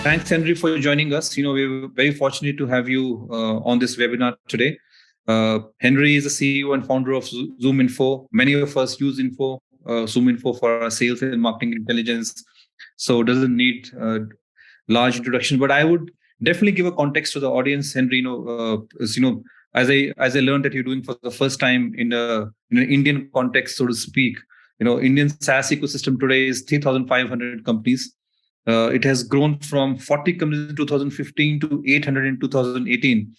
Thanks, Henry, for joining us. We're very fortunate to have you on this webinar today. Henry is the CEO and founder of ZoomInfo. Many of us use ZoomInfo for our sales and marketing intelligence, so it doesn't need large introduction. But I would definitely give a context to the audience, Henry. As I learned that you're doing for the first time in an Indian context, so to speak. Indian SaaS ecosystem today is 3,500 companies. It has grown from 40 companies in 2015 to 800 in 2018.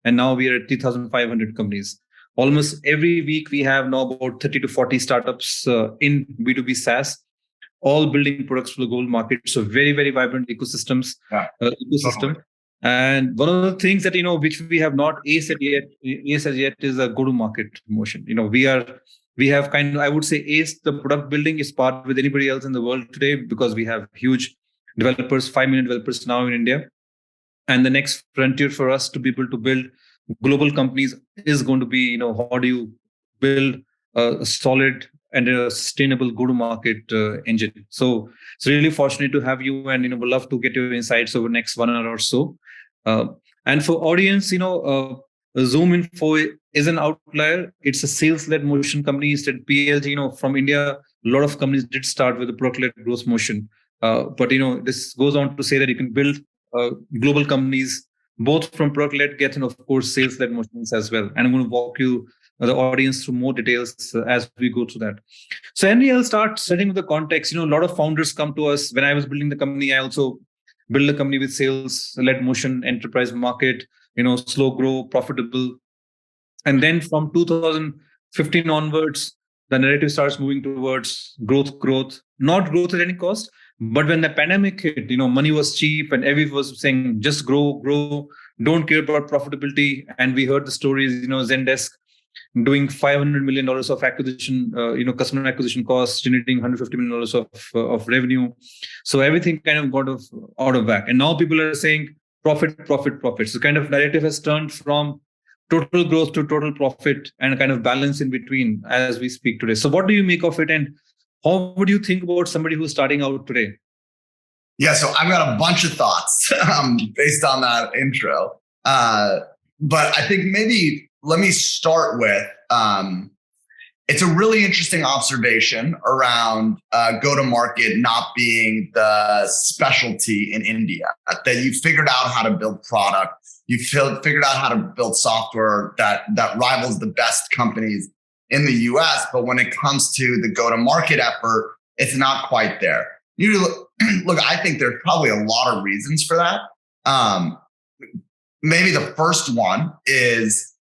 And now we are at 3,500 companies. Almost every week, we have now about 30 to 40 startups in B2B SaaS, all building products for the global market. So very, very vibrant ecosystem. Totally. And one of the things that, which we have not aced as yet is a go-to-market motion. We have kind of, I would say, aced the product building is part with anybody else in the world today, because we have huge developers, 5 million developers now in India. And the next frontier for us to be able to build global companies is going to be, how do you build a solid and a sustainable go-to-market engine? So it's really fortunate to have you, and we'd love to get your insights over the next 1 hour or so. And for audience, ZoomInfo is an outlier. It's a sales-led motion company. Instead, PLG, from India, a lot of companies did start with a product-led growth motion. But this goes on to say that you can build global companies both from product-led get and of course sales-led motions as well. And I'm going to walk you, the audience, through more details as we go through that. So Henry, I'll start setting with the context. A lot of founders come to us. When I was building the company, I also built a company with sales-led motion, enterprise market, slow grow, profitable. And then from 2015 onwards, the narrative starts moving towards growth, not growth at any cost. But when the pandemic hit, money was cheap and everyone was saying, just grow, don't care about profitability. And we heard the stories, Zendesk doing $500 million of acquisition, customer acquisition costs, generating $150 million of revenue. So everything kind of got out of whack. And now people are saying profit. So kind of narrative has turned from total growth to total profit and a kind of balance in between as we speak today. So what do you make of it? And how would you think about somebody who's starting out today? Yeah, so I've got a bunch of thoughts based on that intro. But I think maybe let me start with, it's a really interesting observation around go-to-market not being the specialty in India, that you figured out how to build product. You figured out how to build software that rivals the best companies in the US, but when it comes to the go-to-market effort, it's not quite there. Look, I think there's probably a lot of reasons for that. Maybe the first one is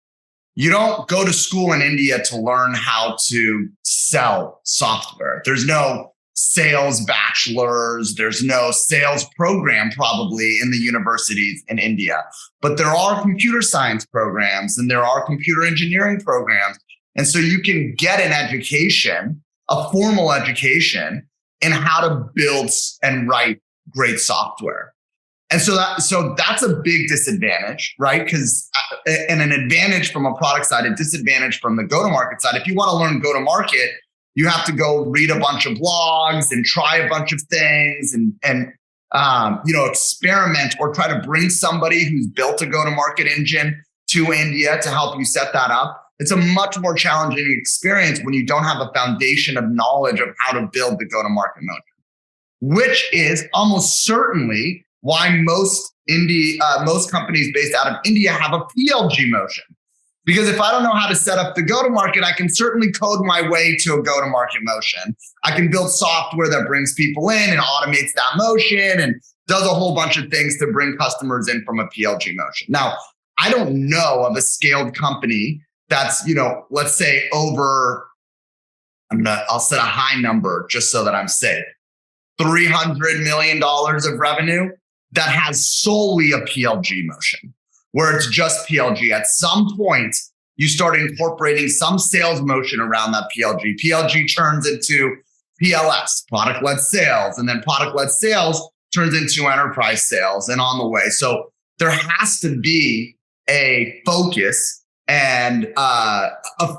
you don't go to school in India to learn how to sell software. There's no sales bachelors. There's no sales program probably in the universities in India, but there are computer science programs and there are computer engineering programs. And so you can get an education, a formal education in how to build and write great software. And so that's a big disadvantage, right? Because and an advantage from a product side, a disadvantage from the go-to-market side. If you want to learn go-to-market, you have to go read a bunch of blogs and try a bunch of things and experiment or try to bring somebody who's built a go-to-market engine to India to help you set that up. It's a much more challenging experience when you don't have a foundation of knowledge of how to build the go-to-market motion, which is almost certainly why most companies based out of India have a PLG motion. Because if I don't know how to set up the go-to-market, I can certainly code my way to a go-to-market motion. I can build software that brings people in and automates that motion and does a whole bunch of things to bring customers in from a PLG motion. Now, I don't know of a scaled company that's, let's say over, I'll set a high number just so that I'm safe, $300 million of revenue that has solely a PLG motion, where it's just PLG. At some point, you start incorporating some sales motion around that PLG. PLG turns into PLS, product-led sales, and then product-led sales turns into enterprise sales and on the way. So there has to be a focus and a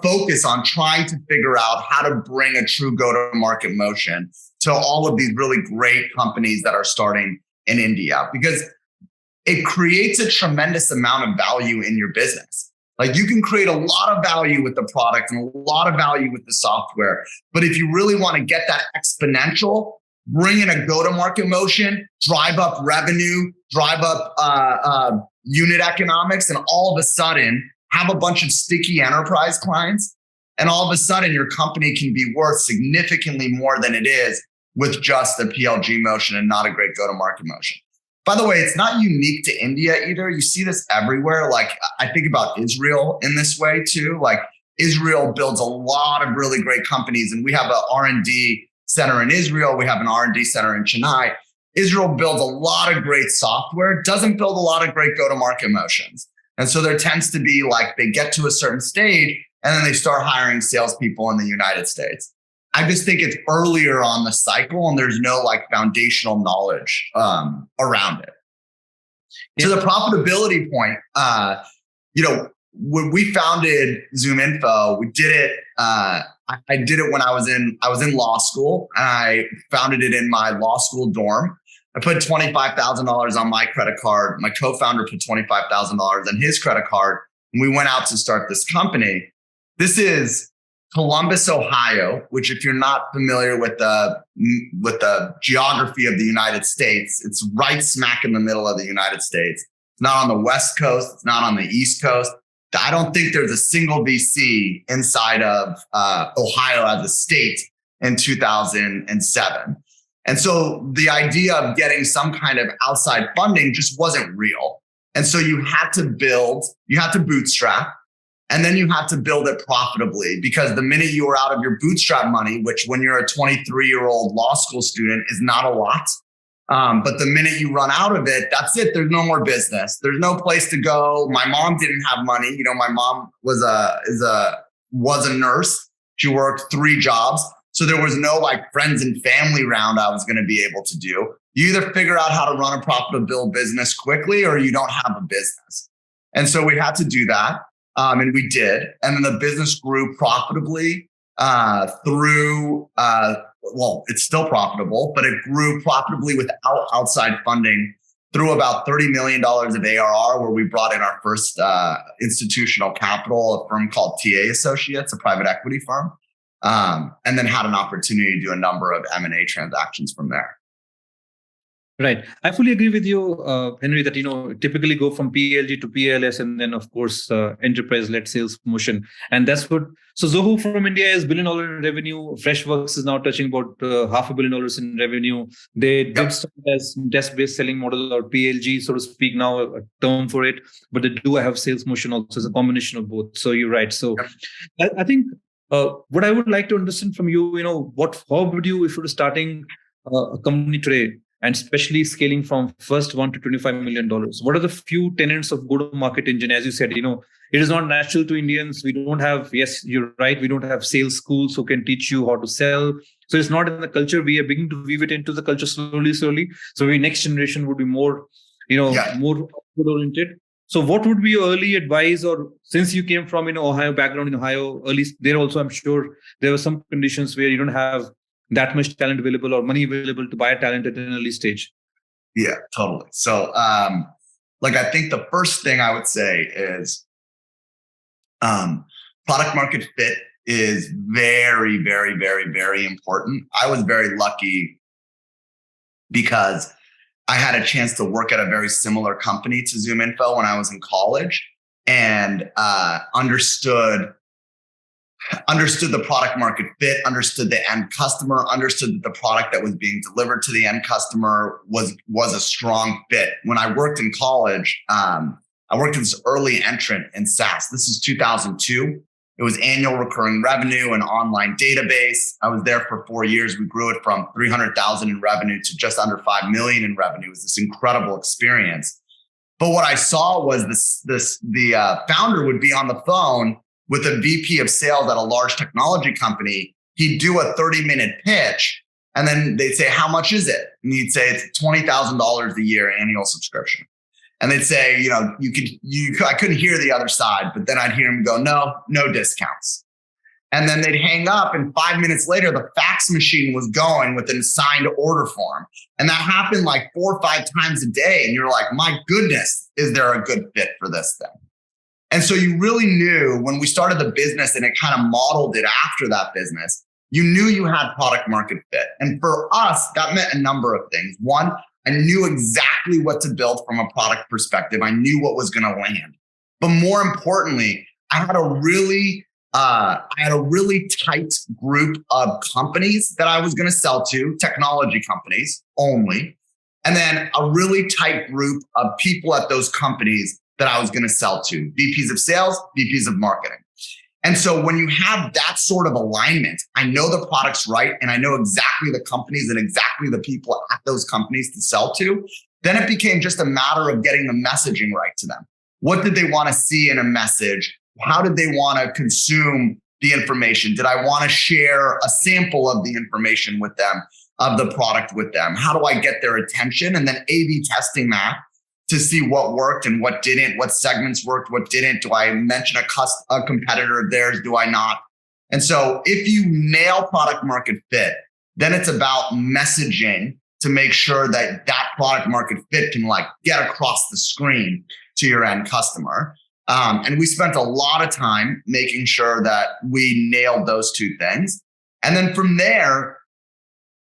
focus on trying to figure out how to bring a true go-to-market motion to all of these really great companies that are starting in India because it creates a tremendous amount of value in your business. Like you can create a lot of value with the product and a lot of value with the software. But if you really want to get that exponential, bring in a go-to-market motion, drive up revenue, drive up unit economics, and all of a sudden have a bunch of sticky enterprise clients. And all of a sudden your company can be worth significantly more than it is with just a PLG motion and not a great go-to-market motion. By the way, it's not unique to India either. You see this everywhere. Like I think about Israel in this way too. Like Israel builds a lot of really great companies, and we have an R&D center in Israel. We have an R&D center in Chennai. Israel builds a lot of great software, doesn't build a lot of great go-to-market motions. And so there tends to be like they get to a certain stage and then they start hiring salespeople in the United States. I just think it's earlier on the cycle and there's no like foundational knowledge around it. Yeah. To the profitability point, when we founded ZoomInfo, we did it. I did it when I was in law school, and I founded it in my law school dorm. I put $25,000 on my credit card. My co-founder put $25,000 on his credit card, and we went out to start this company. This is Columbus, Ohio, which if you're not familiar with the geography of the United States, it's right smack in the middle of the United States. It's not on the West Coast. It's not on the East Coast. I don't think there's a single VC inside of Ohio as a state in 2007. And so the idea of getting some kind of outside funding just wasn't real. And so you had to bootstrap. And then you had to build it profitably, because the minute you were out of your bootstrap money, which when you're a 23-year-old law school student is not a lot. But the minute you run out of it, that's it. There's no more business. There's no place to go. My mom didn't have money. You know, my mom was a nurse. She worked 3 jobs. So there was no like friends and family round I was going to be able to do. You either figure out how to run a profitable business quickly or you don't have a business. And so we had to do that. And we did. And then the business grew profitably through, it's still profitable, but it grew profitably without outside funding through about $30 million of ARR, where we brought in our first institutional capital, a firm called TA Associates, a private equity firm, and then had an opportunity to do a number of M&A transactions from there. Right. I fully agree with you, Henry, that, typically go from PLG to PLS and then, of course, enterprise-led sales motion. And that's what, so Zoho from India is $1 billion in revenue. Freshworks is now touching about $500 million in revenue. They did start as desk-based selling model, or PLG, so to speak, now a term for it. But they do have sales motion also. It's a combination of both. So you're right. So I think what I would like to understand from you, how would you, if you were starting a company today, and especially scaling from first $1 to $25 million. What are the few tenets of go-to-market engine? As you said, it is not natural to Indians. We don't have, yes, you're right, we don't have sales schools who can teach you how to sell. So it's not in the culture. We are beginning to weave it into the culture slowly. So the next generation would be more, more oriented. So what would be your early advice, or since you came from, Ohio background in Ohio, early there also, I'm sure there were some conditions where you don't have that much talent available or money available to buy talent at an early stage. Yeah, totally. So, I think the first thing I would say is product market fit is very, very, very, very important. I was very lucky because I had a chance to work at a very similar company to ZoomInfo when I was in college, and understood the product market fit, understood the end customer, understood that the product that was being delivered to the end customer was a strong fit. When I worked in college, I worked as an early entrant in SaaS. This is 2002. It was annual recurring revenue and online database. I was there for 4 years. We grew it from 300,000 in revenue to just under 5 million in revenue. It was this incredible experience. But what I saw was the founder would be on the phone with a VP of sales at a large technology company. He'd do a 30-minute pitch, and then they'd say, "How much is it?" And he'd say, "It's $20,000 a year annual subscription." And they'd say, I couldn't hear the other side, but then I'd hear him go, no discounts. And then they'd hang up, and 5 minutes later, the fax machine was going with an assigned order form. And that happened like 4 or 5 times a day. And you're like, my goodness, is there a good fit for this thing? And so you really knew when we started the business, and it kind of modeled it after that business, you knew you had product market fit. And for us, that meant a number of things. One, I knew exactly what to build from a product perspective. I knew what was going to land. But more importantly, I had a really tight group of companies that I was going to sell to, technology companies only, and then a really tight group of people at those companies that I was going to sell to, VPs of sales, VPs of marketing. And so when you have that sort of alignment, I know the product's right, and I know exactly the companies and exactly the people at those companies to sell to, then it became just a matter of getting the messaging right to them. What did they want to see in a message? How did they want to consume the information? Did I want to share a sample of the information with them, of the product with them? How do I get their attention? And then A/B testing that to see what worked and what didn't, what segments worked, what didn't. Do I mention a competitor of theirs? Do I not? And so if you nail product market fit, then it's about messaging to make sure that that product market fit can like get across the screen to your end customer. And we spent a lot of time making sure that we nailed those two things. And then from there,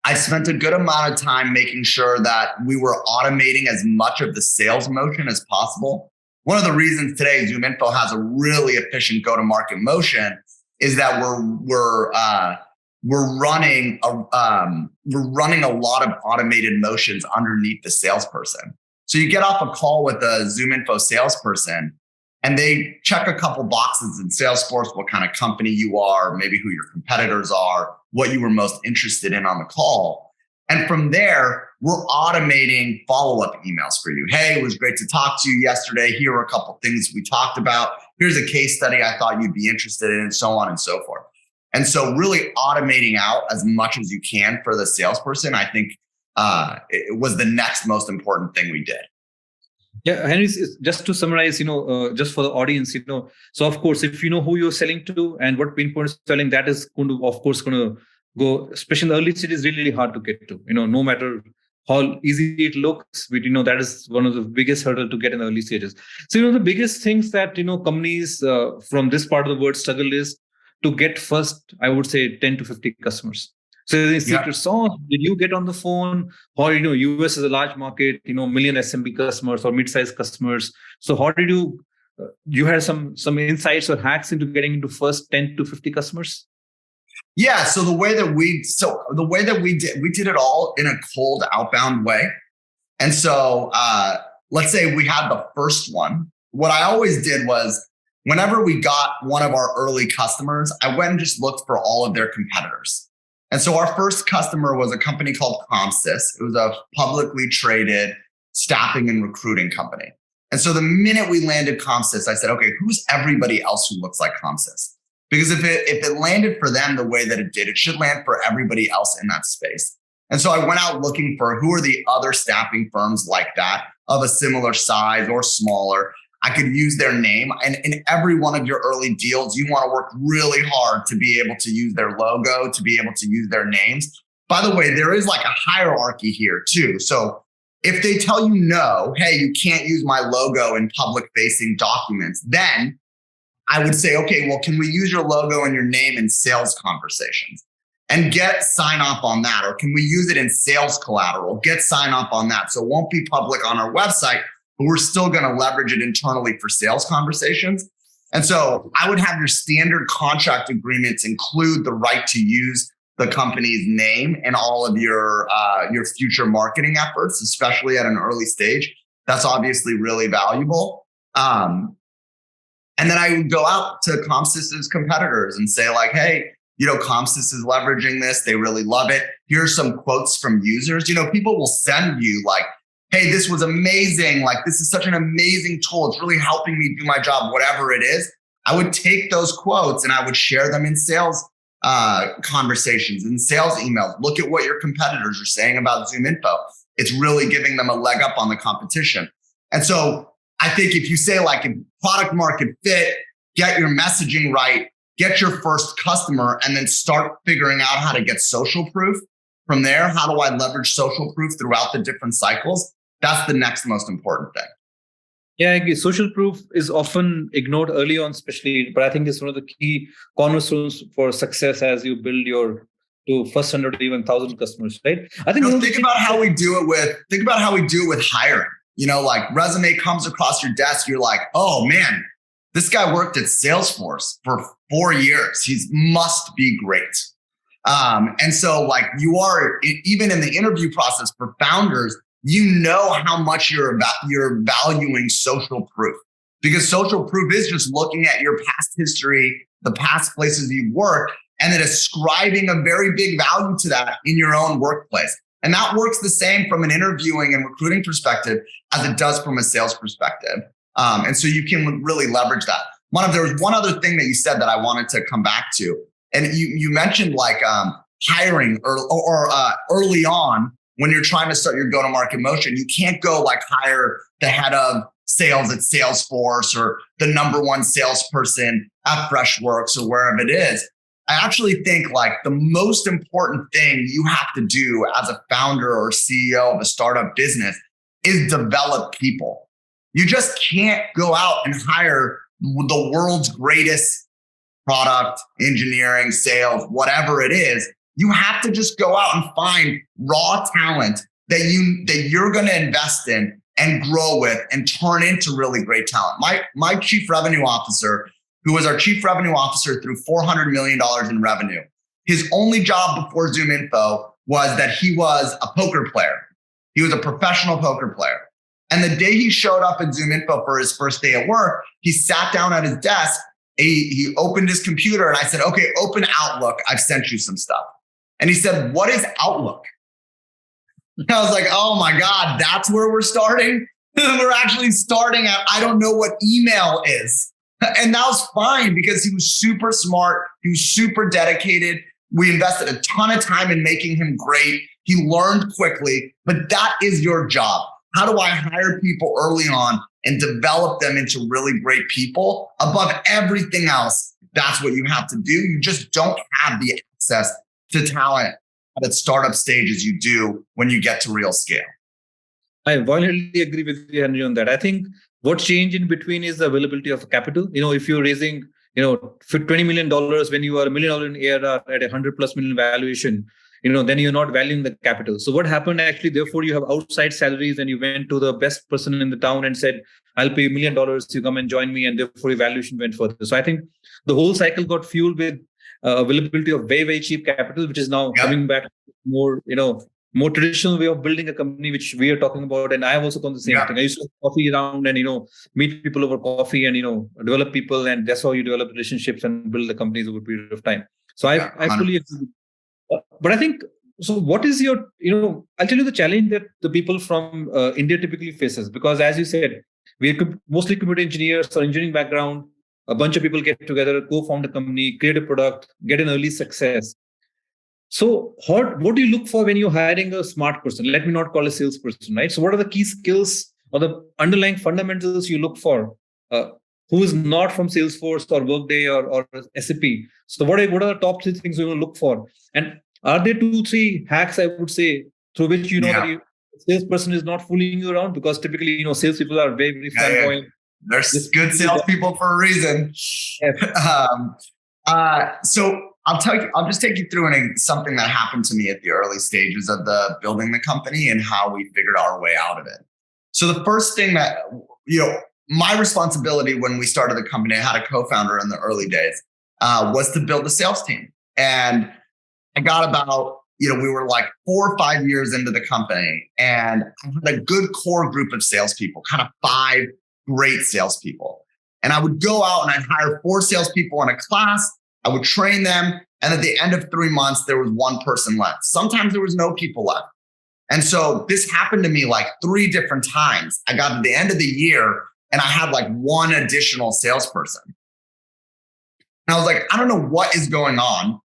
I spent a good amount of time making sure that we were automating as much of the sales motion as possible. One of the reasons today ZoomInfo has a really efficient go-to-market motion is that we're running a lot of automated motions underneath the salesperson. So you get off a call with a ZoomInfo salesperson, and they check a couple boxes in Salesforce, what kind of company you are, maybe who your competitors are, what you were most interested in on the call. And from there, we're automating follow-up emails for you. Hey, it was great to talk to you yesterday. Here are a couple things we talked about. Here's a case study I thought you'd be interested in, and so on and so forth. And so really automating out as much as you can for the salesperson, I think it was the next most important thing we did. Yeah, Henry, just to summarize, just for the audience, so of course, if you know who you're selling to and what pain points you're selling, that is going to go, especially in the early stages, really, really hard to get to, no matter how easy it looks, but, that is one of the biggest hurdle to get in the early stages. So, the biggest things that, companies from this part of the world struggle is to get first, I would say 10 to 50 customers. So the secret sauce, did you get on the phone? Or, US is a large market, million SMB customers or mid-sized customers. So how did you had some insights or hacks into getting into first 10 to 50 customers? Yeah. So the way that we did it all in a cold outbound way. And so let's say we had the first one. What I always did was whenever we got one of our early customers, I went and just looked for all of their competitors. And so our first customer was a company called ComSys. It was a publicly traded staffing and recruiting company. And so the minute we landed ComSys, I said, okay, who's everybody else who looks like ComSys? Because if it landed for them the way that it did, it should land for everybody else in that space. And so I went out looking for who are the other staffing firms like that of a similar size or smaller. I could use their name. And in every one of your early deals, you want to work really hard to be able to use their logo, to be able to use their names. By the way, there is like a hierarchy here too. So if they tell you no, hey, you can't use my logo in public facing documents, then I would say, okay, well, can we use your logo and your name in sales conversations and get sign off on that? Or can we use it in sales collateral, get sign off on that? So it won't be public on our website, but we're still going to leverage it internally for sales conversations. And so I would have your standard contract agreements include the right to use the company's name in all of your future marketing efforts, especially at an early stage. That's obviously really valuable. And then I would go out to ComSys's competitors and say like, hey, ComSys is leveraging this. They really love it. Here's some quotes from users. People will send you like, hey, this was amazing. Like, this is such an amazing tool. It's really helping me do my job, whatever it is. I would take those quotes and I would share them in sales conversations and sales emails. Look at what your competitors are saying about ZoomInfo. It's really giving them a leg up on the competition. And so I think if you say like product market fit, get your messaging right, get your first customer, and then start figuring out how to get social proof. From there, how do I leverage social proof throughout the different cycles? That's the next most important thing. Yeah, I agree. Social proof is often ignored early on, especially, but I think it's one of the key cornerstones for success as you build your to first 100 or even 1,000 customers, right? I think think about how we do it with hiring. Like resume comes across your desk, you're like, oh man, this guy worked at Salesforce for 4 years. He must be great. And so like you are, even in the interview process for founders, how much you're valuing social proof, because social proof is just looking at your past history, the past places you've worked, and then ascribing a very big value to that in your own workplace. And that works the same from an interviewing and recruiting perspective as it does from a sales perspective. And so you can really leverage that. There was one other thing that you said that I wanted to come back to. And you mentioned like hiring or early on when you're trying to start your go-to-market motion. You can't go like hire the head of sales at Salesforce or the number one salesperson at Freshworks or wherever it is. I actually think like the most important thing you have to do as a founder or CEO of a startup business is develop people. You just can't go out and hire the world's greatest product, engineering, sales, whatever it is. You have to just go out and find raw talent that you're going to invest in and grow with and turn into really great talent. My chief revenue officer, who was our chief revenue officer through $400 million in revenue, his only job before ZoomInfo was that he was a poker player. He was a professional poker player. And the day he showed up at ZoomInfo for his first day at work, he sat down at his desk, he opened his computer, and I said, okay, open Outlook. I've sent you some stuff. And he said, what is Outlook? And I was like, oh my God, that's where we're starting? We're actually starting at, I don't know what email is. And that was fine because he was super smart. He was super dedicated. We invested a ton of time in making him great. He learned quickly, but that is your job. How do I hire people early on and develop them into really great people? Above everything else, that's what you have to do. You just don't have the access to talent at startup stage as you do when you get to real scale. I violently agree with you, Henry, on that. I think what changed in between is the availability of capital. If you're raising, for $20 million when you are $1 million in ARR at a 100+ million valuation, then you're not valuing the capital. So what happened actually, therefore, you have outside salaries and you went to the best person in the town and said, I'll pay $1 million, you come and join me. And therefore, your valuation went further. So I think the whole cycle got fueled with availability of very, very cheap capital, which is now coming back more, more traditional way of building a company, which we are talking about. And I have also done the same thing. I used to have coffee around and, meet people over coffee and, develop people. And that's how you develop relationships and build the companies over a period of time. So I fully agree. But I think, so what is your, I'll tell you the challenge that the people from India typically faces, because as you said, we are mostly computer engineers or engineering background. A bunch of people get together, co-found a company, create a product, get an early success. So what do you look for when you're hiring a smart person? Let me not call a salesperson, right? So what are the key skills or the underlying fundamentals you look for who is not from Salesforce or Workday or SAP? So what are the top 3 things you want to look for? And are there 2-3 hacks, I would say, through which that a salesperson is not fooling you around? Because typically, salespeople are very, very flamboyant. There's good salespeople for a reason. So I'll just take you through something that happened to me at the early stages of building the company and how we figured our way out of it. So the first thing that, my responsibility when we started the company, I had a co-founder in the early days, was to build a sales team. And I got about, we were like 4 or 5 years into the company, and I had a good core group of salespeople, kind of 5 great salespeople. And I would go out and I'd hire 4 salespeople in a class. I would train them. And at the end of 3 months, there was 1 person left. Sometimes there was no people left. And so this happened to me like 3 different times. I got to the end of the year and I had like 1 additional salesperson. And I was like, I don't know what is going on.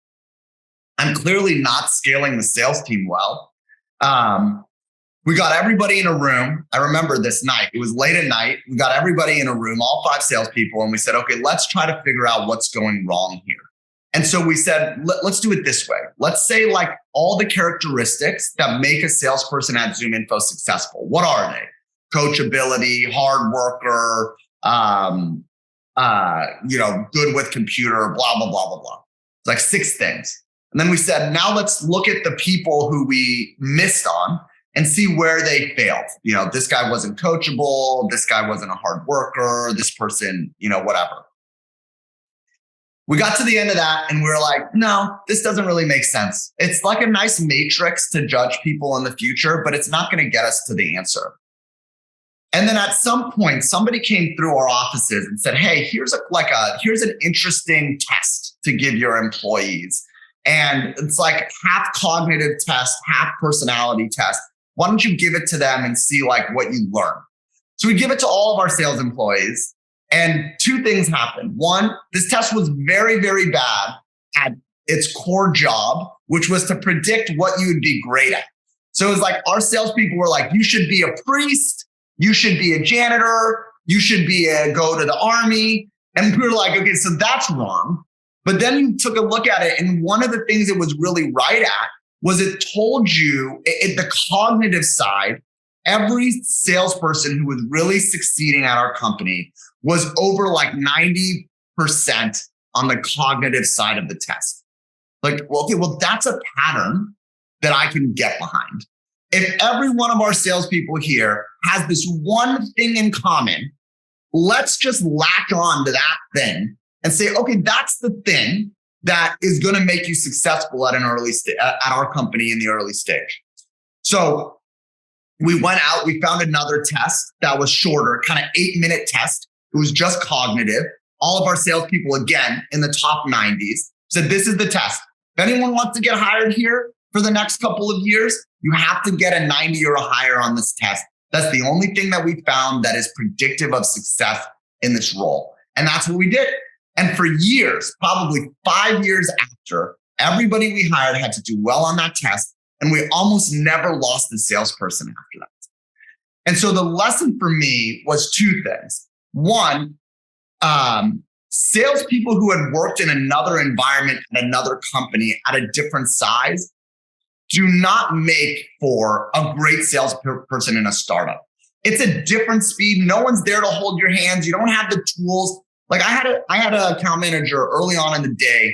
I'm clearly not scaling the sales team well. We got everybody in a room. I remember this night. It was late at night. We got everybody in a room, all 5 salespeople, and we said, okay, let's try to figure out what's going wrong here. And so we said, let's do it this way. Let's say like all the characteristics that make a salesperson at ZoomInfo successful. What are they? Coachability, hard worker, good with computer, blah, blah, blah, blah, blah. It's like 6 things. And then we said, now let's look at the people who we missed on and see where they failed. This guy wasn't coachable. This guy wasn't a hard worker. This person, whatever. We got to the end of that and we were like, no, this doesn't really make sense. It's like a nice matrix to judge people in the future, but it's not going to get us to the answer. And then at some point, somebody came through our offices and said, hey, here's an interesting test to give your employees. And it's like half cognitive test, half personality test. Why don't you give it to them and see like what you learn? So we give it to all of our sales employees. And 2 things happened. One, this test was very, very bad at its core job, which was to predict what you would be great at. So it was like our salespeople were like, you should be a priest, you should be a janitor, you should go to the army. And we were like, okay, so that's wrong. But then you took a look at it, and one of the things it was really right at was it told you, the cognitive side, every salesperson who was really succeeding at our company was over like 90% on the cognitive side of the test. Like, well, that's a pattern that I can get behind. If every one of our salespeople here has this one thing in common, let's just latch on to that thing and say, okay, that's the thing that is going to make you successful at at our company in the early stage. So we went out, we found another test that was shorter, kind of 8-minute test. It was just cognitive. All of our salespeople, again, in the top 90s, said, this is the test. If anyone wants to get hired here for the next couple of years, you have to get a 90 or a higher on this test. That's the only thing that we found that is predictive of success in this role. And that's what we did. And for years, probably 5 years after, everybody we hired had to do well on that test. And we almost never lost the salesperson after that. And so the lesson for me was 2 things. One, salespeople who had worked in another environment at another company at a different size do not make for a great salesperson in a startup. It's a different speed. No one's there to hold your hands. You don't have the tools. Like I had an account manager early on in the day.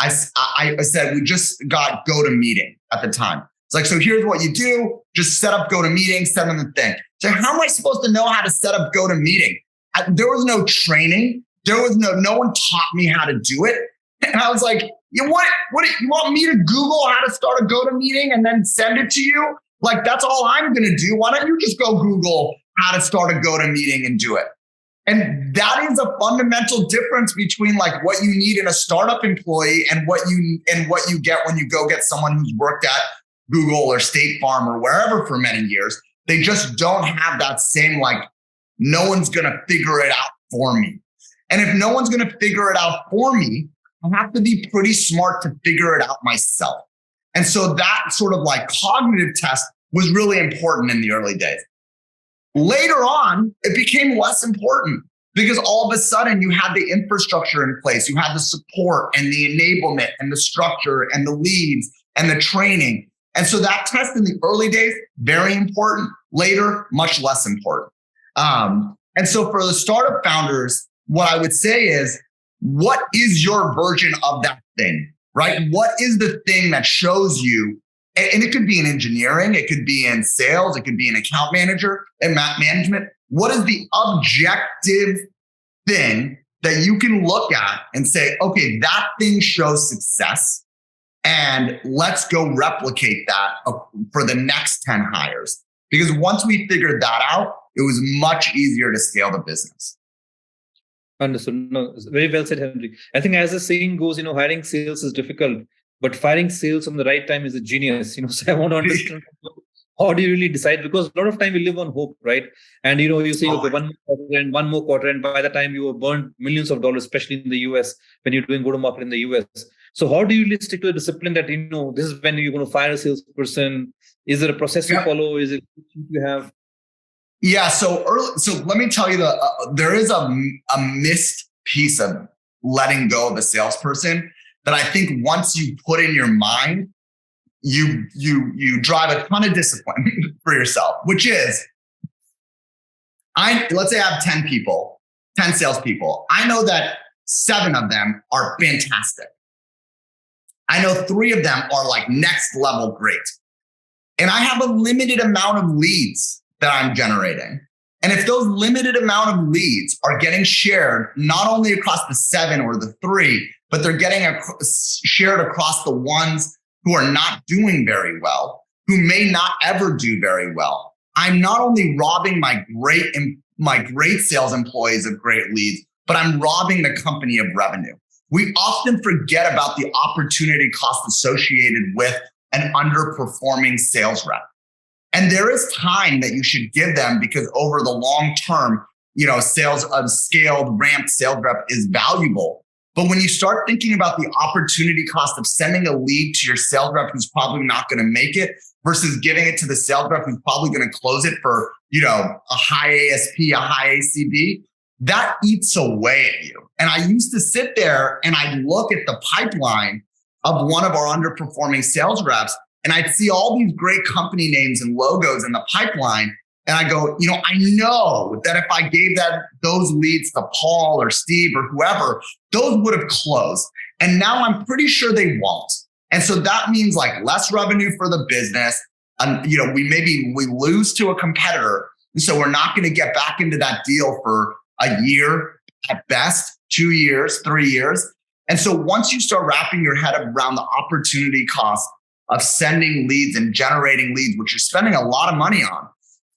I said, we just got GoToMeeting at the time. It's like, so here's what you do. Just set up GoToMeeting, send them the thing. So how am I supposed to know how to set up GoToMeeting? There was no training. There was no one taught me how to do it. And I was like, you want me to Google how to start a GoToMeeting and then send it to you? Like, that's all I'm going to do. Why don't you just go Google how to start a GoToMeeting and do it? And that is a fundamental difference between like what you need in a startup employee and what you get when you go get someone who's worked at Google or State Farm or wherever for many years. They just don't have that same, like, no one's going to figure it out for me. And if no one's going to figure it out for me, I have to be pretty smart to figure it out myself. And so that sort of like cognitive test was really important in the early days. Later on, it became less important because all of a sudden you had the infrastructure in place. You had the support and the enablement and the structure and the leads and the training. And so that test in the early days, very important. Later, much less important. And so for the startup founders, what I would say is, what is your version of that thing, right? What is the thing that shows you? And it could be in engineering, it could be in sales, it could be an account manager and management. What is the objective thing that you can look at and say, okay, that thing shows success, and let's go replicate that for the next 10 hires? Because once we figured that out, it was much easier to scale the business. Understood. No, very well said, Henry. I think as the saying goes, hiring sales is difficult, but firing sales on the right time is a genius. So I want to understand how do you really decide? Because a lot of time we live on hope, right? And you say, okay, one more quarter, and by the time you have burned millions of dollars, especially in the US, when you're doing go-to-market in the US. So how do you stick to the discipline that, this is when you're going to fire a salesperson? Is there a process to follow? Is it you have? Yeah. So let me tell you there is a missed piece of letting go of a salesperson that I think once you put in your mind, you drive a ton of discipline for yourself, which is, let's say I have 10 salespeople. I know that 7 of them are fantastic. I know 3 of them are like next level great. And I have a limited amount of leads that I'm generating. And if those limited amount of leads are getting shared, not only across the 7 or the 3, but they're getting shared across the ones who are not doing very well, who may not ever do very well, I'm not only robbing my great sales employees of great leads, but I'm robbing the company of revenue. We often forget about the opportunity cost associated with an underperforming sales rep. And there is time that you should give them, because over the long term, sales of scaled, ramped sales rep is valuable. But when you start thinking about the opportunity cost of sending a lead to your sales rep who's probably not going to make it versus giving it to the sales rep who's probably going to close it for, a high ASP, a high ACV, that eats away at you. And I used to sit there and I'd look at the pipeline of one of our underperforming sales reps, and I'd see all these great company names and logos in the pipeline. And I go, I know that if I gave those leads to Paul or Steve or whoever, those would have closed. And now I'm pretty sure they won't. And so that means like less revenue for the business. And, we lose to a competitor. And so we're not going to get back into that deal for a year at best, 2 years, 3 years. And so once you start wrapping your head around the opportunity cost of sending leads and generating leads, which you're spending a lot of money on,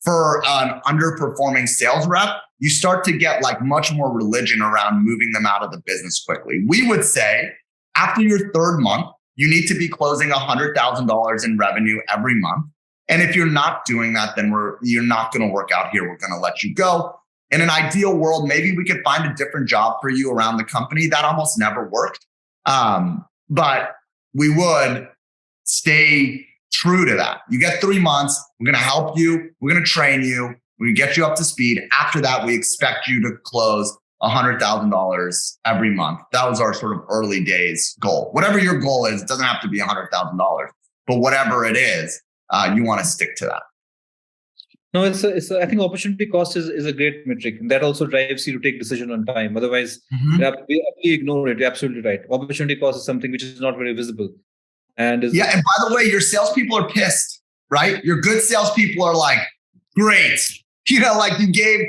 for an underperforming sales rep, you start to get like much more religion around moving them out of the business quickly. We would say after your 3rd month, you need to be closing $100,000 in revenue every month. And if you're not doing that, then you're not going to work out here. We're going to let you go. In an ideal world, maybe we could find a different job for you around the company. That almost never worked. But we would stay true to that. You get 3 months. We're going to help you. We're going to train you. We're going to get you up to speed. After that, we expect you to close $100,000 every month. That was our sort of early days goal. Whatever your goal is, it doesn't have to be $100,000, but whatever it is, you want to stick to that. No, I think opportunity cost is a great metric. And that also drives you to take decision on time. Otherwise, we ignore it. You're absolutely right. Opportunity cost is something which is not very visible. And and by the way, your salespeople are pissed, right? Your good salespeople are like, great. Like you gave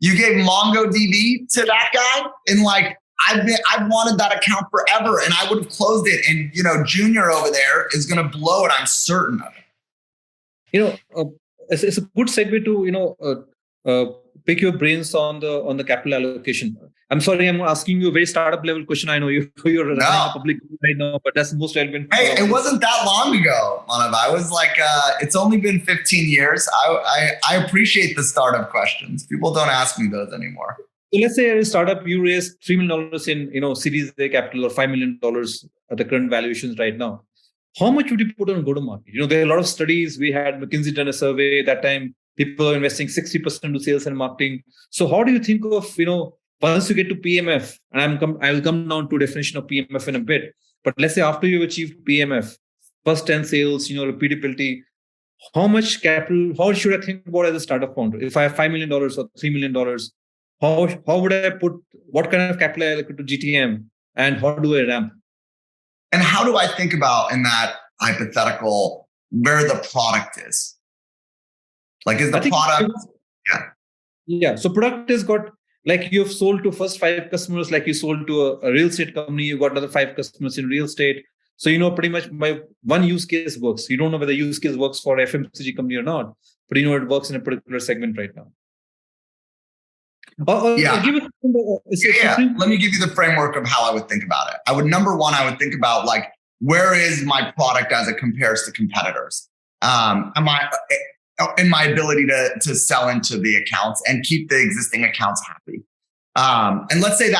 MongoDB to that guy, and like I've wanted that account forever, and I would have closed it. And Junior over there is going to blow it. I'm certain of it. It's a good segue to pick your brains on the capital allocation. I'm sorry, I'm asking you a very startup level question. I know you're running a public right now, but that's the most relevant. Hey, it wasn't that long ago, Manav. I was like, it's only been 15 years. I appreciate the startup questions. People don't ask me those anymore. So let's say a startup, you raised $3 million in Series A capital or $5 million at the current valuations right now. How much would you put on go-to-market? There are a lot of studies. We had McKinsey done a survey that time. People are investing 60% to sales and marketing. So how do you think of, once you get to PMF, and I will come down to definition of PMF in a bit, but let's say after you've achieved PMF, first 10 sales, repeatability, how much capital, how should I think about as a startup founder? If I have $5 million or $3 million, how would I put, what kind of capital I allocate to GTM, and how do I ramp? And how do I think about in that hypothetical where the product is? Like, is the product? Yeah. So product has got, like you've sold to first 5 customers, like you sold to a real estate company, you got another 5 customers in real estate. So, pretty much by one use case works. You don't know whether use case works for FMCG company or not, but it works in a particular segment right now. Let me give you the framework of how I would think about it. Number one, I would think about like, where is my product as it compares to competitors? In my ability to sell into the accounts and keep the existing accounts happy. And let's say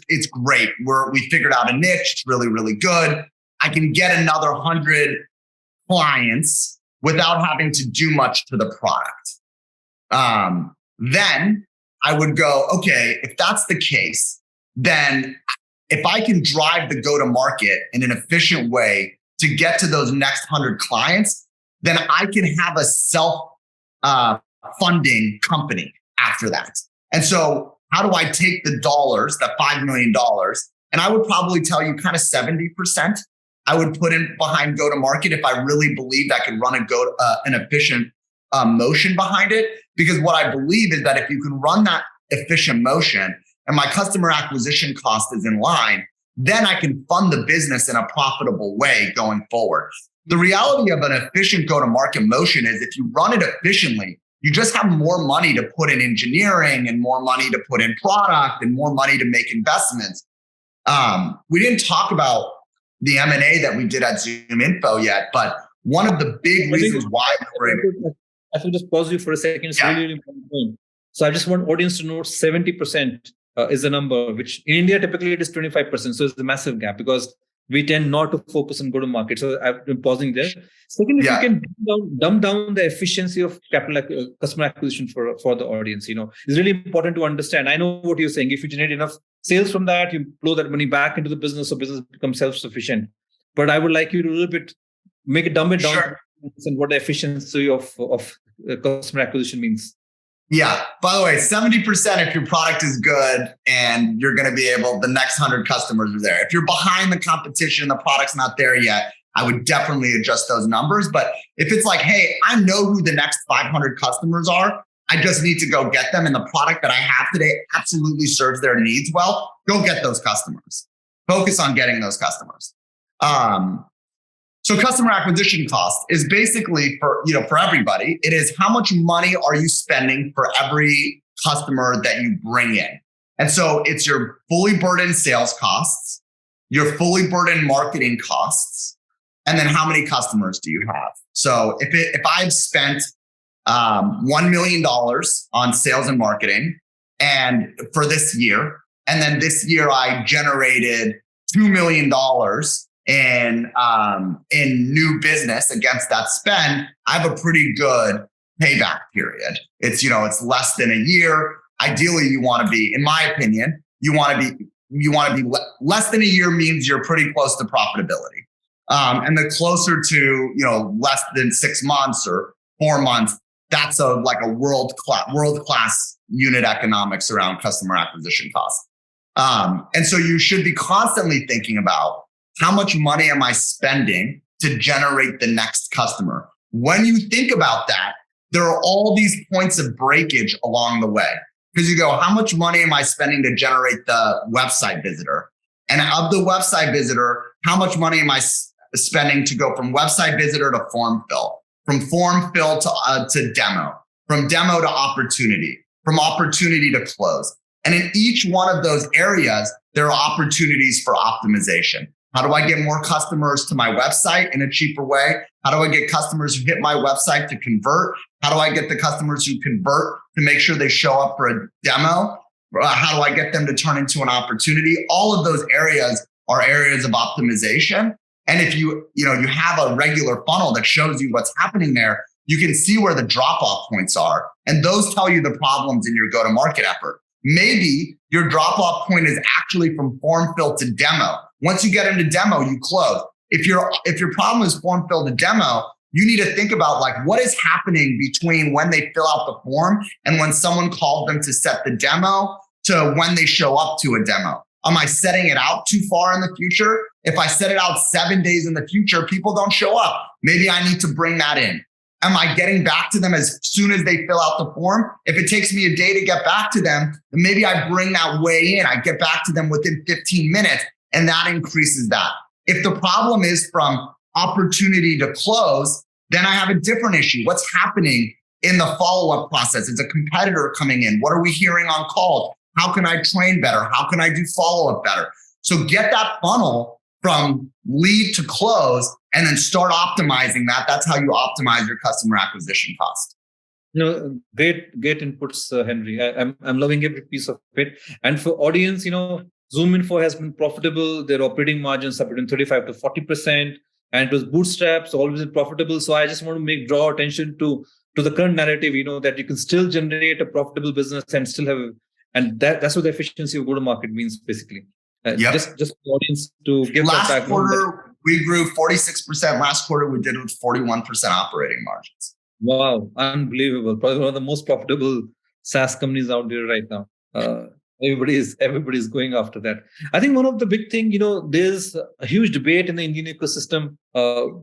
it's great. We figured out a niche. It's really, really good. I can get another 100 clients without having to do much to the product. Then I would go, okay, if that's the case, then if I can drive the go-to-market in an efficient way to get to those next 100 clients, then I can have a self-funding company after that. And so how do I take the dollars, that $5 million, and I would probably tell you kind of 70% I would put in behind go-to-market if I really believed I could run an efficient motion behind it. Because what I believe is that if you can run that efficient motion and my customer acquisition cost is in line, then I can fund the business in a profitable way going forward. The reality of an efficient go-to-market motion is if you run it efficiently, you just have more money to put in engineering and more money to put in product and more money to make investments. We didn't talk about the M&A that we did at ZoomInfo yet, but one of the big reasons why I will just pause you for a second. It's really, really important point. So I just want audience to know 70% is the number, which in India, typically it is 25%. So it's a massive gap because we tend not to focus on go-to-market. So I've been pausing there. Second, if you can dumb down the efficiency of customer acquisition for the audience, it's really important to understand. I know what you're saying. If you generate enough sales from that, you blow that money back into the business, so business becomes self-sufficient. But I would like you to a little bit dumb it down. Sure. And what the efficiency of customer acquisition means. Yeah. By the way, 70% if your product is good and you're going to be the next 100 customers are there. If you're behind the competition, the product's not there yet, I would definitely adjust those numbers. But if it's like, hey, I know who the next 500 customers are, I just need to go get them. And the product that I have today absolutely serves their needs well, go get those customers. Focus on getting those customers. So customer acquisition cost is basically for everybody. It is how much money are you spending for every customer that you bring in. And so it's your fully burdened sales costs, your fully burdened marketing costs, and then how many customers do you have? So if I've spent $1 million on sales and marketing and for this year, and then this year I generated $2 million in new business against that spend, I have a pretty good payback period. It's less than a year. Ideally, you want to be, in my opinion, you want to be less than a year means you're pretty close to profitability. And the closer to, less than 6 months or 4 months, that's a world class unit economics around customer acquisition costs. And so you should be constantly thinking about how much money am I spending to generate the next customer? When you think about that, there are all these points of breakage along the way. Because you go, how much money am I spending to generate the website visitor? And of the website visitor, how much money am I spending to go from website visitor to form fill? From form fill to demo? From demo to opportunity? From opportunity to close? And in each one of those areas, there are opportunities for optimization. How do I get more customers to my website in a cheaper way? How do I get customers who hit my website to convert? How do I get the customers who convert to make sure they show up for a demo? How do I get them to turn into an opportunity? All of those areas are areas of optimization. And if you have a regular funnel that shows you what's happening there, you can see where the drop-off points are. And those tell you the problems in your go-to-market effort. Maybe your drop-off point is actually from form fill to demo. Once you get into demo, you close. If your problem is form fill to demo, you need to think about what is happening between when they fill out the form and when someone calls them to set the demo to when they show up to a demo. Am I setting it out too far in the future? If I set it out 7 days in the future, people don't show up. Maybe I need to bring that in. Am I getting back to them as soon as they fill out the form? If it takes me a day to get back to them, then maybe I bring that way in. I get back to them within 15 minutes, and that increases that. If the problem is from opportunity to close, then I have a different issue. What's happening in the follow-up process? It's a competitor coming in. What are we hearing on calls? How can I train better? How can I do follow-up better? So get that funnel from lead to close and then start optimizing that. That's how you optimize your customer acquisition cost. Great inputs, Henry. I'm loving every piece of it. And for audience, ZoomInfo has been profitable. Their operating margins are between 35 to 40%, and it was bootstraps, always profitable. So I just want to draw attention to the current narrative. That you can still generate a profitable business and still have, and that's what the efficiency of go-to-market means, basically. Yep. Just for the audience to give last that quarter, we grew 46%. Last quarter, we did it with 41% operating margins. Wow, unbelievable! Probably one of the most profitable SaaS companies out there right now. Everybody's going after that. I think one of the big thing, there's a huge debate in the Indian ecosystem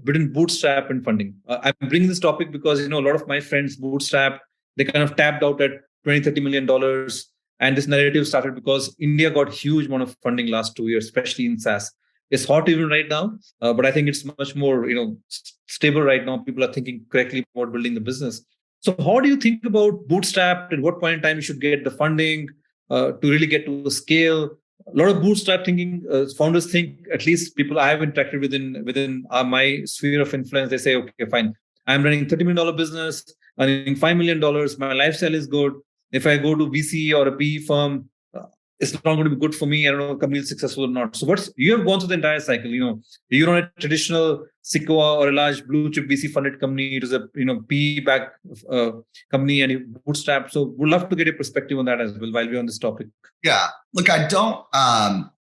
between bootstrap and funding. I'm bringing this topic because a lot of my friends bootstrap. They kind of tapped out at $20-30 million, and this narrative started because India got huge amount of funding last 2 years, especially in SaaS. It's hot even right now, but I think it's much more stable right now. People are thinking correctly about building the business. So how do you think about bootstrap? At what point in time you should get the funding to really get to the scale? A lot of bootstrap thinking, founders think, at least people I have interacted within my sphere of influence, they say, okay, fine, I'm running $30 million business, earning $5 million, my lifestyle is good. If I go to VC or a PE firm, it's not going to be good for me. I don't know if the company is successful or not. So you have gone through the entire cycle. You're not a traditional Sequoia or a large blue chip VC funded company. It is a PE backed company and you bootstrap. So we'd love to get your perspective on that as well while we're on this topic. Yeah, look, I don't.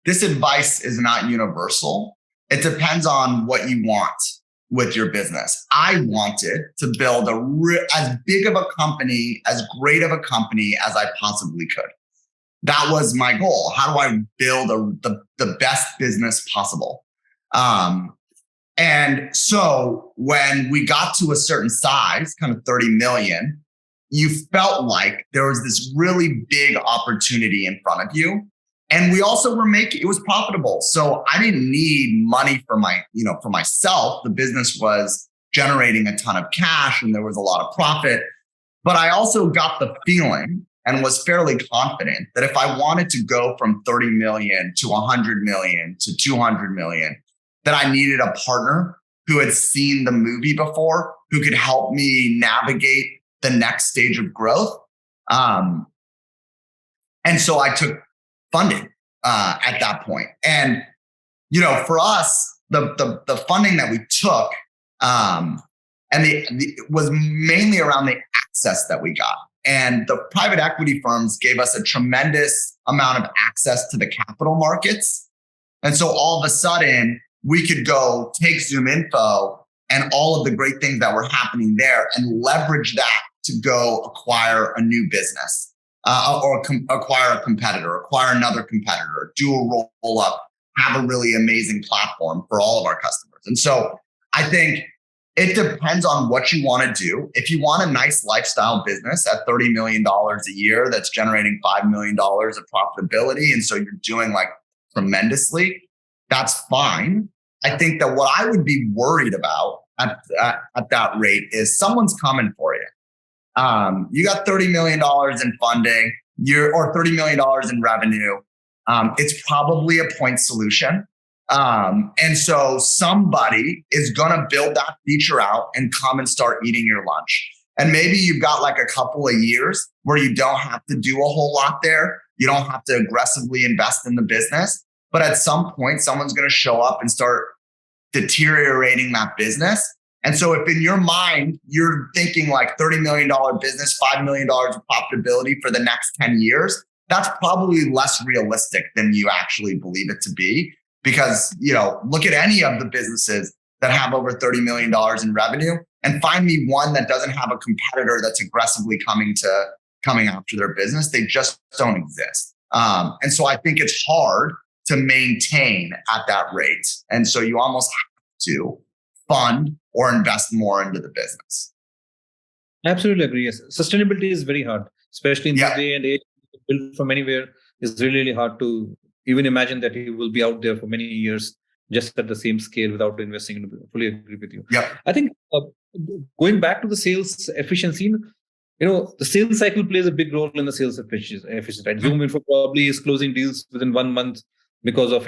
This advice is not universal. It depends on what you want with your business. I wanted to build as big of a company, as great of a company as I possibly could. That was my goal. How do I build the best business possible? And so when we got to a certain size, kind of 30 million, you felt like there was this really big opportunity in front of you. And we also were it was profitable. So I didn't need money for for myself. The business was generating a ton of cash and there was a lot of profit. But I also got the feeling and was fairly confident that if I wanted to go from 30 million to 100 million to 200 million, that I needed a partner who had seen the movie before, who could help me navigate the next stage of growth. And so I took funding at that point. And, for us, the funding that we took was mainly around the access that we got. And the private equity firms gave us a tremendous amount of access to the capital markets. And so all of a sudden, we could go take ZoomInfo and all of the great things that were happening there and leverage that to go acquire a new business or acquire a competitor, acquire another competitor, do a roll up, have a really amazing platform for all of our customers. And so I think it depends on what you want to do. If you want a nice lifestyle business at $30 million a year that's generating $5 million of profitability, and so you're doing like tremendously, that's fine. I think that what I would be worried about at that rate is someone's coming for you. You got $30 million in funding, or $30 million in revenue. It's probably a point solution. And so somebody is going to build that feature out and come and start eating your lunch. And maybe you've got like a couple of years where you don't have to do a whole lot there. You don't have to aggressively invest in the business. But at some point, someone's going to show up and start deteriorating that business. And so if in your mind, you're thinking like $30 million business, $5 million of profitability for the next 10 years, that's probably less realistic than you actually believe it to be. Because, look at any of the businesses that have over $30 million in revenue and find me one that doesn't have a competitor that's aggressively coming after their business. They just don't exist. And so I think it's hard to maintain at that rate. And so you almost have to fund or invest more into the business. Absolutely agree. Yes. Sustainability is very hard, especially in this day and age. Build from anywhere is really, really hard to even imagine that he will be out there for many years just at the same scale without investing. I fully agree with you. Yeah. I think going back to the sales efficiency, the sales cycle plays a big role in the sales efficiency, right? ZoomInfo probably is closing deals within 1 month. because of,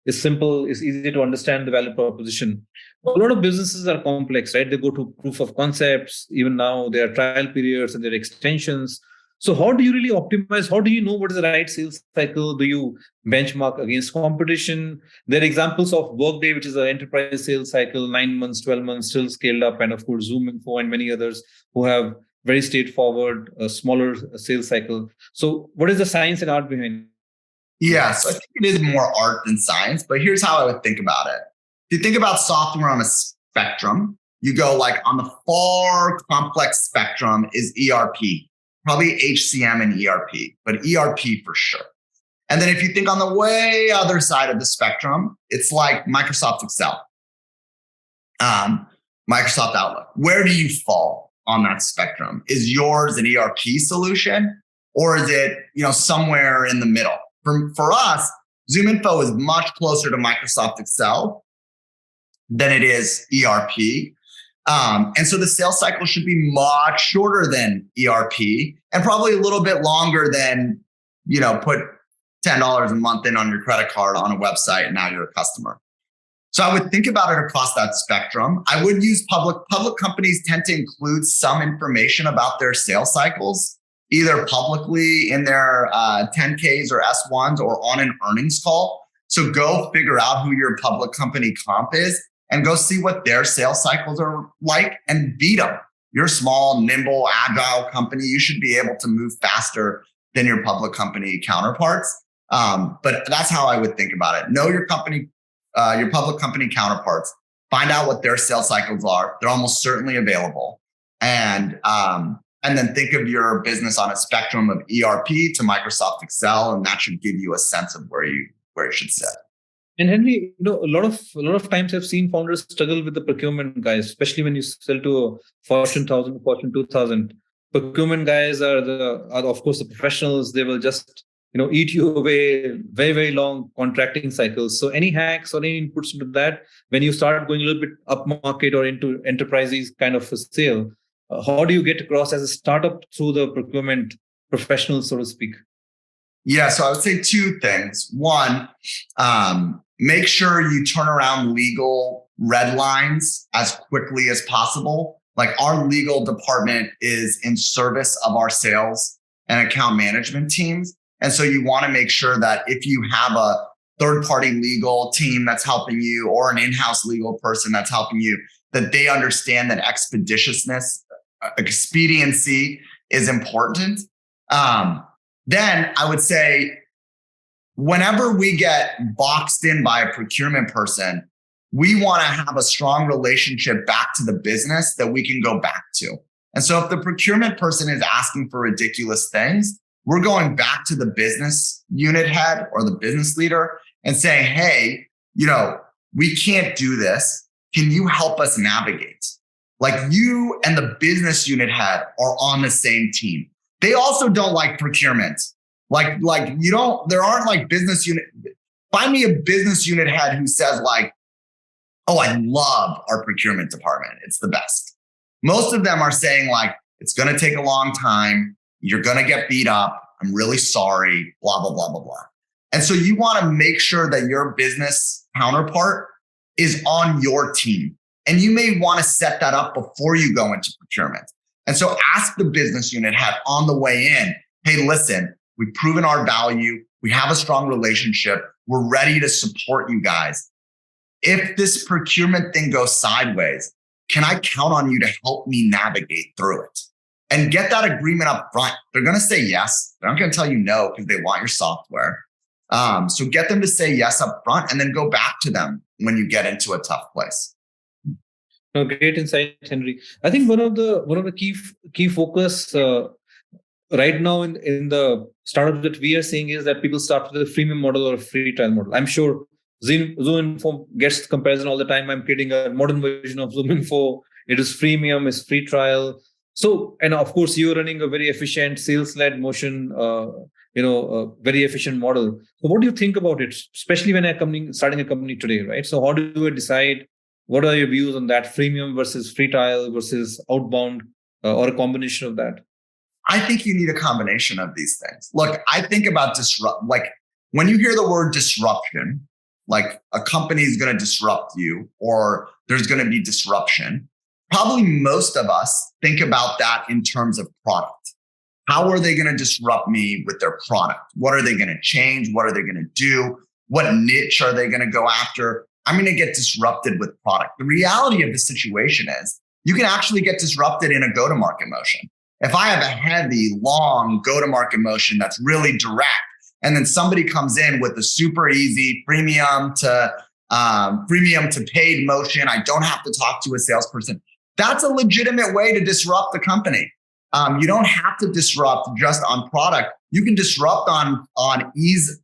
it's simple, it's easy to understand the value proposition. A lot of businesses are complex, right? They go to proof of concepts. Even now, there are trial periods and there are extensions. So how do you really optimize? How do you know what is the right sales cycle? Do you benchmark against competition? There are examples of Workday, which is an enterprise sales cycle, 9 months, 12 months, still scaled up, and of course, ZoomInfo and many others who have very straightforward, smaller sales cycle. So what is the science and art behind it? Yeah, so I think it is more art than science, but here's how I would think about it. If you think about software on a spectrum, you go like on the far complex spectrum is ERP, probably HCM and ERP, but ERP for sure. And then if you think on the way other side of the spectrum, it's like Microsoft Excel, Microsoft Outlook. Where do you fall on that spectrum? Is yours an ERP solution, or is it somewhere in the middle? For us, ZoomInfo is much closer to Microsoft Excel than it is ERP. And so the sales cycle should be much shorter than ERP and probably a little bit longer than, put $10 a month in on your credit card on a website and now you're a customer. So I would think about it across that spectrum. I would use public companies tend to include some information about their sales cycles, either publicly in their 10Ks or S1s or on an earnings call. So go figure out who your public company comp is and go see what their sales cycles are like and beat them. You're a small, nimble, agile company. You should be able to move faster than your public company counterparts. But that's how I would think about it. Know your company, your public company counterparts. Find out what their sales cycles are. They're almost certainly available. And then think of your business on a spectrum of ERP to Microsoft Excel, and that should give you a sense of where you should sit. And Henry, a lot of times I've seen founders struggle with the procurement guys, especially when you sell to a Fortune 1000, Fortune 2000. Procurement guys are of course the professionals. They will just eat you away, very, very long contracting cycles. So any hacks or any inputs into that when you start going a little bit up market or into enterprises kind of a sale? How do you get across as a startup through the procurement professional, so to speak? Yeah, so I would say two things. One, make sure you turn around legal red lines as quickly as possible. Like our legal department is in service of our sales and account management teams. And so you want to make sure that if you have a third-party legal team that's helping you or an in-house legal person that's helping you, that they understand that expediency is important. Then I would say, whenever we get boxed in by a procurement person, we want to have a strong relationship back to the business that we can go back to. And so if the procurement person is asking for ridiculous things, we're going back to the business unit head or the business leader and saying, hey, we can't do this. Can you help us navigate? Like you and the business unit head are on the same team. They also don't like procurement. There aren't like business unit. Find me a business unit head who says like, oh, I love our procurement department. It's the best. Most of them are saying like, it's going to take a long time. You're going to get beat up. I'm really sorry, blah, blah, blah, blah, blah. And so you want to make sure that your business counterpart is on your team. And you may want to set that up before you go into procurement. And so ask the business unit head on the way in, hey, listen, we've proven our value. We have a strong relationship. We're ready to support you guys. If this procurement thing goes sideways, can I count on you to help me navigate through it? And get that agreement up front. They're going to say yes. They're not going to tell you no because they want your software. So get them to say yes up front and then go back to them when you get into a tough place. No, great insight, Henry. I think one of the key focus right now in the startups that we are seeing is that people start with a freemium model or a free trial model. I'm sure ZoomInfo gets comparison all the time. I'm creating a modern version of ZoomInfo. It is freemium, it's free trial. So, and of course, you're running a very efficient sales-led motion, a very efficient model. So what do you think about it, especially when starting a company today, right? So how do you decide? What are your views on that? Freemium versus free trial versus outbound or a combination of that? I think you need a combination of these things. Look, I think about when you hear the word disruption, like a company is going to disrupt you or there's going to be disruption, probably most of us think about that in terms of product. How are they going to disrupt me with their product? What are they going to change? What are they going to do? What niche are they going to go after? I'm going to get disrupted with product. The reality of the situation is you can actually get disrupted in a go-to-market motion. If I have a heavy, long go-to-market motion that's really direct, and then somebody comes in with a super easy premium to paid motion, I don't have to talk to a salesperson. That's a legitimate way to disrupt the company. You don't have to disrupt just on product. You can disrupt on ease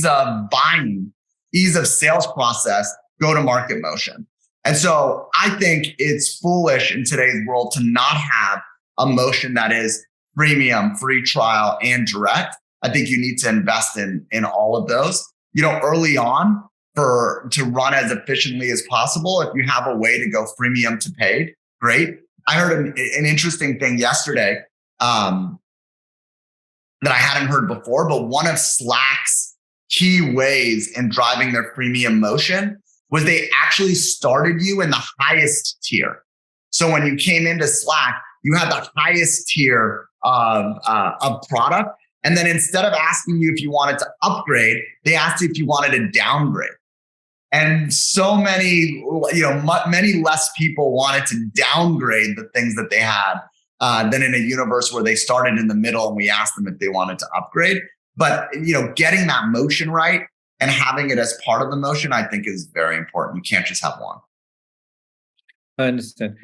of buying, ease of sales process, go-to-market motion. And so I think it's foolish in today's world to not have a motion that is premium, free trial, and direct. I think you need to invest in all of those. Early on to run as efficiently as possible. If you have a way to go freemium to paid, great. I heard an interesting thing yesterday that I hadn't heard before, but one of Slack's key ways in driving their freemium motion was they actually started you in the highest tier. So when you came into Slack, you had the highest tier of product. And then instead of asking you if you wanted to upgrade, they asked you if you wanted to downgrade. And so many, many less people wanted to downgrade the things that they had than in a universe where they started in the middle and we asked them if they wanted to upgrade. But, getting that motion right and having it as part of the motion, I think is very important. You can't just have one. I understand.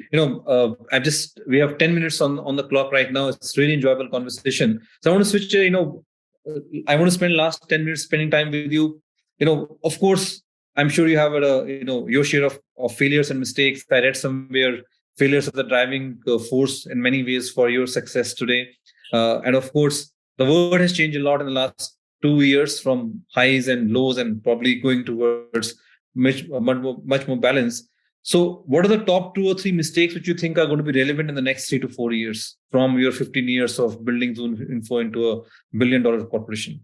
We have 10 minutes on the clock right now. It's really enjoyable conversation. So I want to switch, I want to spend last 10 minutes spending time with you. Of course, I'm sure you have your share of failures and mistakes. I read somewhere failures are the driving force in many ways for your success today. And of course, the world has changed a lot in the last 2 years from highs and lows and probably going towards much more balance. So what are the top 2 or 3 mistakes which you think are going to be relevant in the next 3 to 4 years from your 15 years of building ZoomInfo into a $1 billion corporation?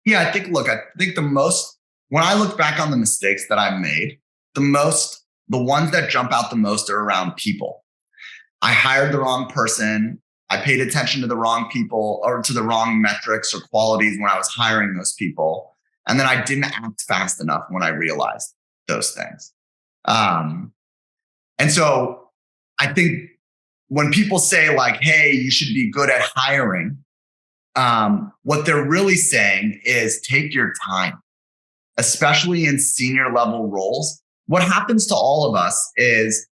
Yeah, I think when I look back on the mistakes that I've made, the ones that jump out the most are around people. I hired the wrong person. I paid attention to the wrong people or to the wrong metrics or qualities when I was hiring those people. And then I didn't act fast enough when I realized those things. And so I think when people say like, hey, you should be good at hiring, what they're really saying is take your time, especially in senior level roles. What happens to all of us is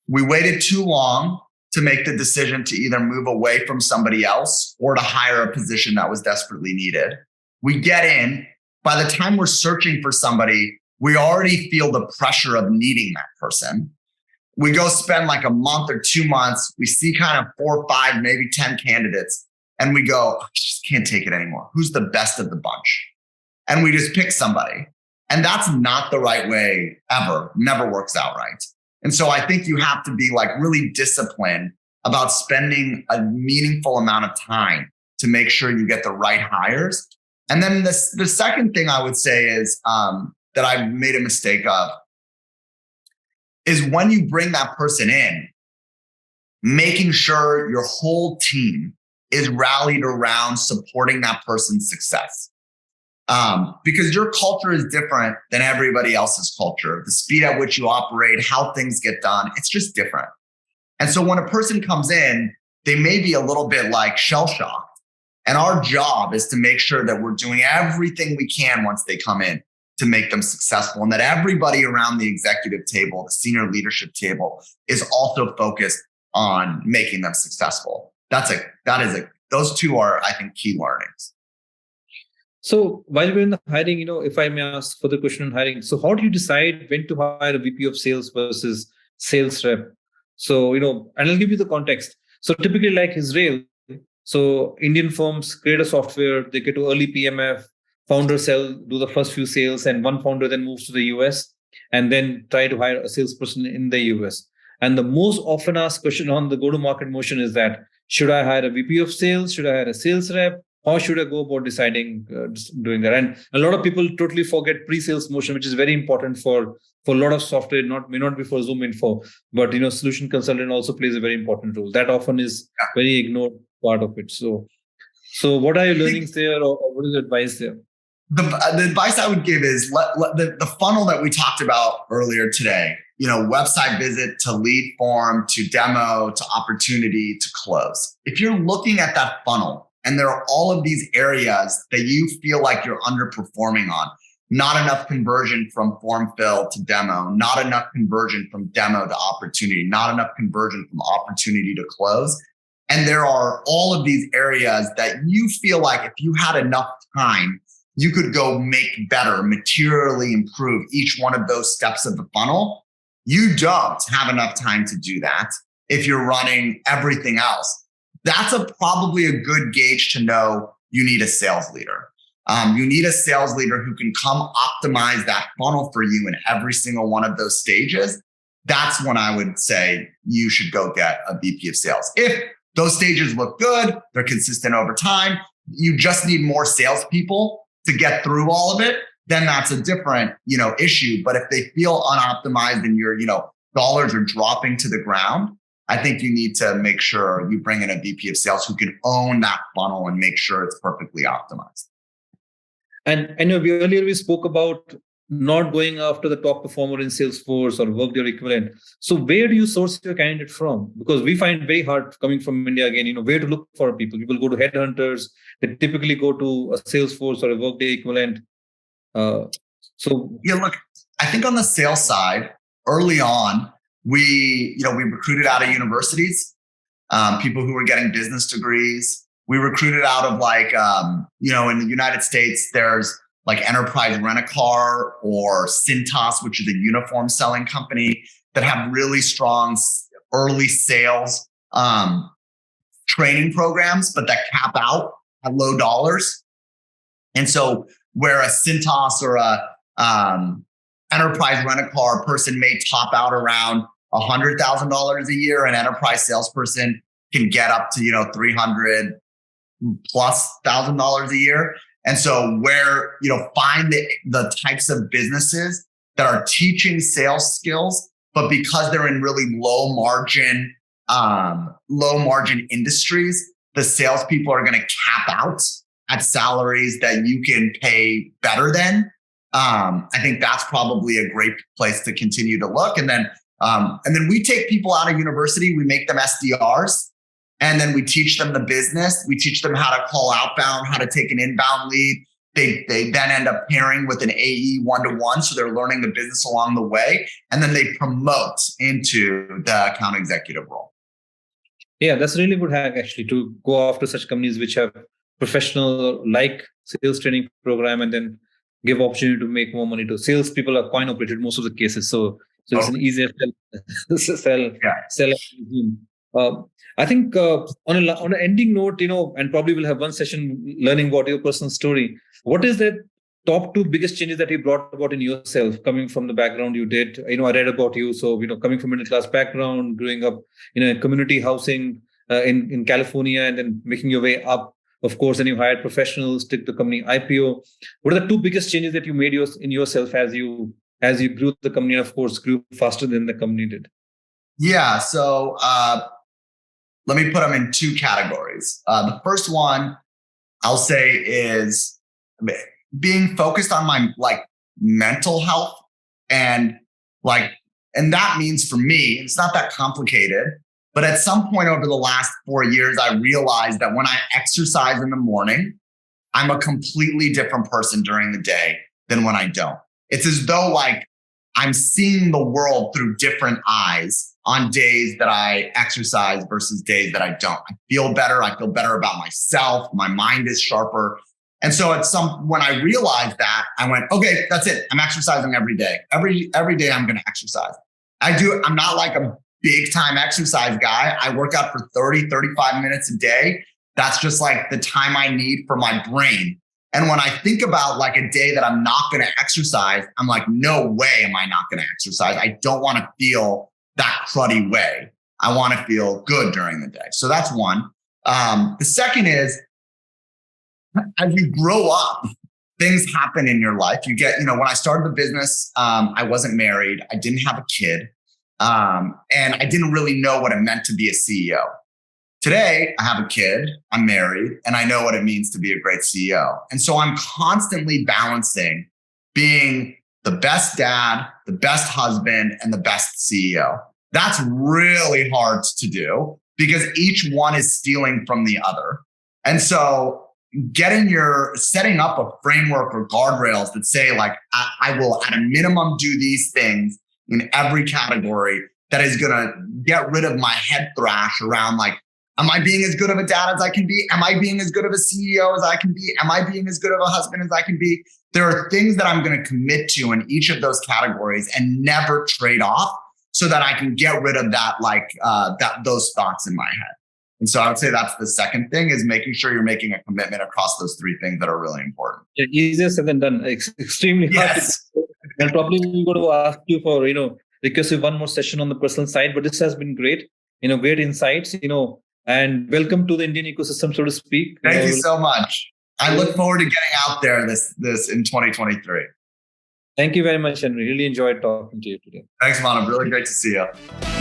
we waited too long to make the decision to either move away from somebody else or to hire a position that was desperately needed. We get in, by the time we're searching for somebody, we already feel the pressure of needing that person. We go spend like a month or 2 months. We see kind of 4 or 5, maybe 10 candidates, and we go, I just can't take it anymore. Who's the best of the bunch? And we just pick somebody. And that's not the right way ever. Never works out right. And so I think you have to be like really disciplined about spending a meaningful amount of time to make sure you get the right hires. And then the second thing I would say is that I made a mistake of is when you bring that person in, making sure your whole team is rallied around supporting that person's success. Because your culture is different than everybody else's culture. The speed at which you operate, how things get done, it's just different. And so when a person comes in, they may be a little bit like shell-shocked. And our job is to make sure that we're doing everything we can once they come in to make them successful, and that everybody around the executive table, the senior leadership table, is also focused on making them successful. Those 2 are, I think, key learnings. So while we're in the hiring, if I may ask for the question on hiring, so how do you decide when to hire a VP of sales versus sales rep? So, and I'll give you the context. So typically like Israel, so Indian firms create a software, they get to early PMF, founders do the first few sales, and one founder then moves to the US and then try to hire a salesperson in the US. And the most often asked question on the go-to-market motion is that, should I hire a VP of sales? Should I hire a sales rep? how should I go about deciding doing that? And a lot of people totally forget pre-sales motion, which is very important for a lot of software. May not be for ZoomInfo, but solution consultant also plays a very important role. That often is very ignored part of it. So what are your learnings there, or what is your advice there? The advice I would give is the funnel that we talked about earlier today, website visit to lead form to demo to opportunity to close. If you're looking at that funnel and there are all of these areas that you feel like you're underperforming on, not enough conversion from form fill to demo, not enough conversion from demo to opportunity, not enough conversion from opportunity to close. And there are all of these areas that you feel like if you had enough time, you could go make better, materially improve each one of those steps of the funnel. You don't have enough time to do that if you're running everything else. That's probably a good gauge to know you need a sales leader. You need a sales leader who can come optimize that funnel for you in every single one of those stages. That's when I would say you should go get a VP of sales. If those stages look good, they're consistent over time, you just need more salespeople to get through all of it, then that's a different, issue. But if they feel unoptimized and your, dollars are dropping to the ground, I think you need to make sure you bring in a VP of sales who can own that funnel and make sure it's perfectly optimized. And I know earlier we spoke about not going after the top performer in Salesforce or Workday or equivalent. So where do you source your candidate from? Because we find very hard coming from India again, where to look for people. People go to headhunters. They typically go to a Salesforce or a Workday equivalent. Look, I think on the sales side, early on, we recruited out of universities, people who were getting business degrees. We recruited out of in the United States, there's like Enterprise Rent-A-Car or Cintas, which is a uniform selling company that have really strong early sales training programs, but that cap out at low dollars. And so where a Cintas or a Enterprise Rent-A-Car person may top out around $100,000 a year, an enterprise salesperson can get up to $300,000+ a year. And so where, find the types of businesses that are teaching sales skills, but because they're in really low margin industries, the salespeople are going to cap out at salaries that you can pay better than. I think that's probably a great place to continue to look. And then we take people out of university, we make them SDRs. And then we teach them the business. We teach them how to call outbound, how to take an inbound lead. They then end up pairing with an AE one-to-one. So they're learning the business along the way. And then they promote into the account executive role. Yeah, that's a really good hack actually, to go after such companies which have professional like sales training program and then give opportunity to make more money to salespeople are coin operated most of the cases. So it's an easier sell. I think on an ending note, and probably we'll have one session learning about your personal story. What is the top 2 biggest changes that you brought about in yourself, coming from the background you did? I read about you. So, coming from a middle class background, growing up in community housing in California, and then making your way up, of course, and you hired professionals, took the company IPO. What are the 2 biggest changes that you made in yourself as you grew the company, and of course, grew faster than the company did? Yeah. So, let me put them in 2 categories. The first one I'll say is being focused on my mental health, and that means for me, it's not that complicated, but at some point over the last 4 years, I realized that when I exercise in the morning, I'm a completely different person during the day than when I don't. It's as though I'm seeing the world through different eyes on days that I exercise versus days that I don't. I feel better. I feel better about myself. My mind is sharper. And so when I realized that, I went, okay, that's it. I'm exercising every day. Every day I'm going to exercise. I'm not like a big time exercise guy. I work out for 30, 35 minutes a day. That's just the time I need for my brain. And when I think about a day that I'm not going to exercise, I'm like, no way am I not going to exercise. I don't want to feel that cruddy way. I want to feel good during the day. So that's one. The second is as you grow up, things happen in your life. You get, when I started the business, I wasn't married. I didn't have a kid. And I didn't really know what it meant to be a CEO. Today, I have a kid, I'm married, and I know what it means to be a great CEO. And so I'm constantly balancing being the best dad, the best husband, and the best CEO. That's really hard to do because each one is stealing from the other. And so setting up a framework or guardrails that say like, I will at a minimum do these things in every category that is going to get rid of my head thrash around like, am I being as good of a dad as I can be? Am I being as good of a CEO as I can be? Am I being as good of a husband as I can be? There are things that I'm going to commit to in each of those categories and never trade off so that I can get rid of those thoughts in my head. And so I would say that's the second thing, is making sure you're making a commitment across those three things that are really important. Yeah, easier said than done. Extremely hard. Yes. I'll probably go to ask you for, request you one more session on the personal side, but this has been great, great insights, and welcome to the Indian ecosystem, so to speak. Thank you so much. I look forward to getting out there this in 2023. Thank you very much, Henry. Really enjoyed talking to you today. Thanks, Manav. Really great to see you.